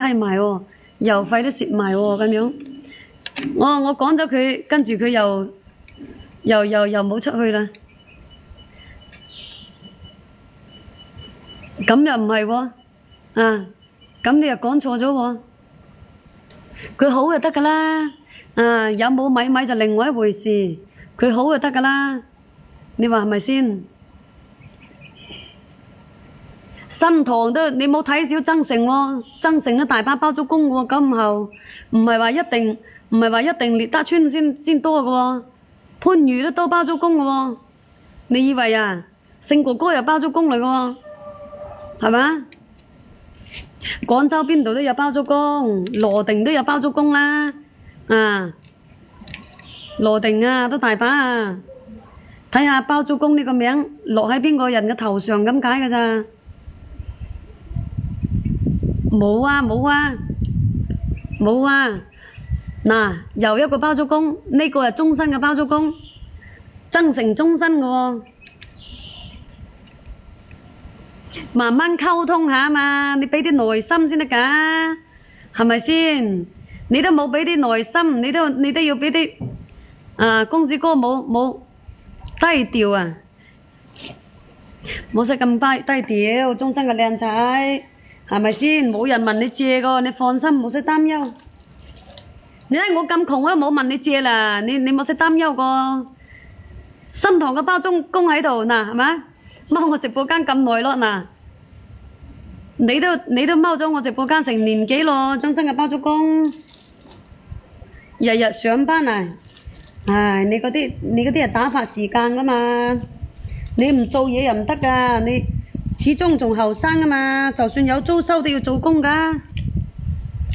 嘥埋喎，郵費都蝕埋喎咁樣。我講咗佢，跟住佢又冇出去啦。咁又唔係喎，咁你又講錯咗喎。佢好就得㗎啦，有冇米就另外一回事。佢好就得㗎啦，你話係咪先？新塘都你冇睇小增城喎，增城都大把包租公喎，九五後唔係話一定獵德村先多嘅喎，番禺都多包租公嘅喎。你以為啊？聖哥哥又包租公嚟嘅喎，係咪？廣州邊度都有包租公，羅定都有包租公啦，羅定都大把啊。睇下包租公呢個名落喺邊個人嘅頭上咁解嘅咋？冇啊！嗱，又一個包租公，呢個係終身嘅包租公，增城終身嘅喎。慢慢溝通下嘛，你俾啲耐心先得㗎，係咪先？你都冇俾啲耐心，你都要俾啲公子哥冇低調啊，冇使咁低調，終身嘅靚仔，係咪先？冇人問你借個，你放心，冇使擔憂。你睇我咁窮，我都冇問你借啦，你冇使擔憂個。新塘嘅包租公喺度嗱，係咪？踎我直播間咁耐咯嗱，你都踎咗我直播間成年幾咯，終身嘅包租公，日日上班啊！唉，你嗰啲係打發時間噶嘛，你唔做嘢又唔得噶，你始終仲後生啊嘛，就算有租收都要做工噶。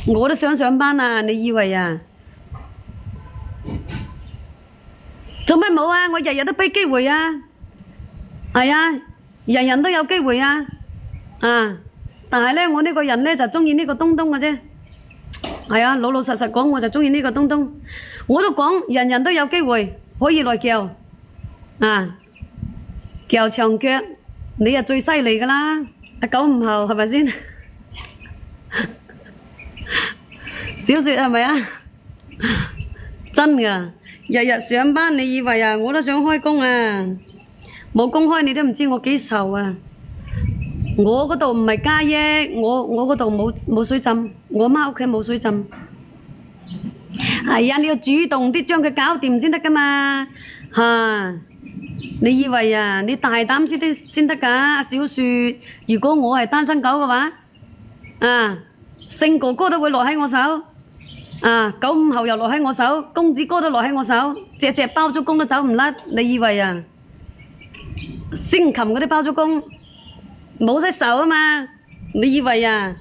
我都想上班啊，你以為啊？做咩冇啊？我日日都俾機會啊！係啊，人人都有機會啊，但係呢，我呢個人呢就中意呢個東東嘅啫。係啊，老實講，我就中意呢個東東。我都講，人人都有機會可以來撬，撬長腳，你係最犀利噶啦，95後係咪先？小雪係咪啊？真噶，日日上班，你以為啊？我都想開工啊！冇公開你都唔知我幾愁啊！我嗰度唔係加益，我嗰度冇水浸，我媽屋企冇水浸。係啊，你要主動啲將佢搞掂先得噶嘛你以為啊？你大膽啲先得噶，小雪。如果我係單身狗嘅話，聖哥哥都會落喺我手，95後又落喺我手，公子哥都落喺我手，隻包租公都走唔甩。你以為啊？星琴嗰啲包租公冇使受啊嘛，你以為啊？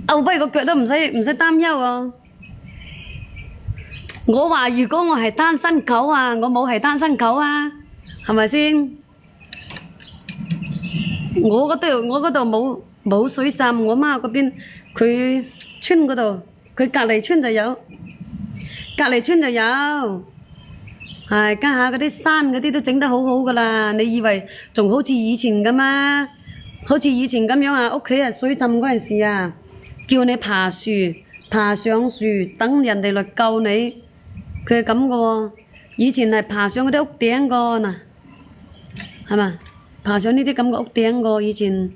歐跛個腳都唔使擔憂喎。我話如果我係單身狗啊，我冇係單身狗啊，係咪先？我嗰度冇水浸，我媽嗰邊佢村嗰度，佢隔離村就有，係家下嗰啲山嗰啲都整得好好噶啦，你以為仲好似以前咁啊？好似以前咁樣啊？屋企啊水浸嗰陣時啊，叫你爬樹，爬上樹等人哋嚟救你，佢係咁噶喎。以前係爬上嗰啲屋頂個嗱，係嘛？爬上呢啲咁嘅屋頂個以前。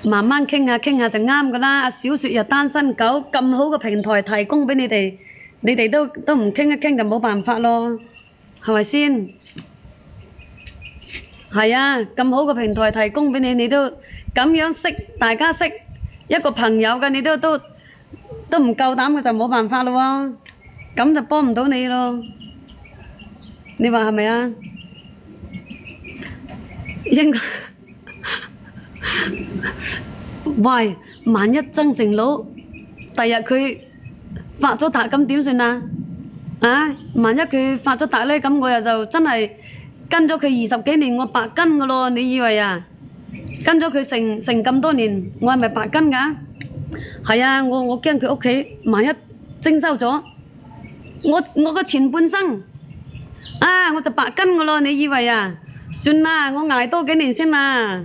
慢慢傾下就啱噶啦。阿小雪又單身狗，咁好嘅平台提供俾你哋，你哋都唔傾一傾就冇辦法咯，係咪先？係啊，咁好嘅平台提供俾你，你都咁樣識大家識一個朋友嘅，你都唔夠膽嘅就冇辦法咯喎，咁就幫唔到你咯。你話係咪啊？應該。喂，萬一增城佬第日佢發咗達咁點算啊？萬一佢發咗達呢，咁我又就真係跟咗佢20幾年，我白跟噶咯。你以為啊？跟咗佢成咁多年，我係咪白跟噶？係啊，我驚佢屋企萬一徵收咗我個前半生我就白跟噶咯。你以為啊？算啦，我捱多幾年先啦。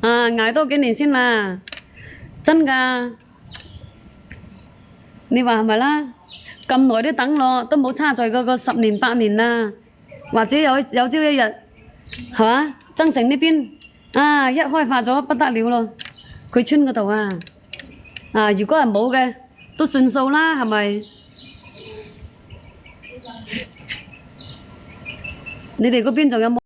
À,捱多幾年先啦，真㗎。你話係咪啦？咁耐都等咯，都冇差在嗰個10年8年啦，或者有朝一日係嘛？增城呢邊啊一開發咗不得了咯，佢村嗰度啊，啊如果係冇嘅都算數啦，係咪？你哋嗰邊仲有冇？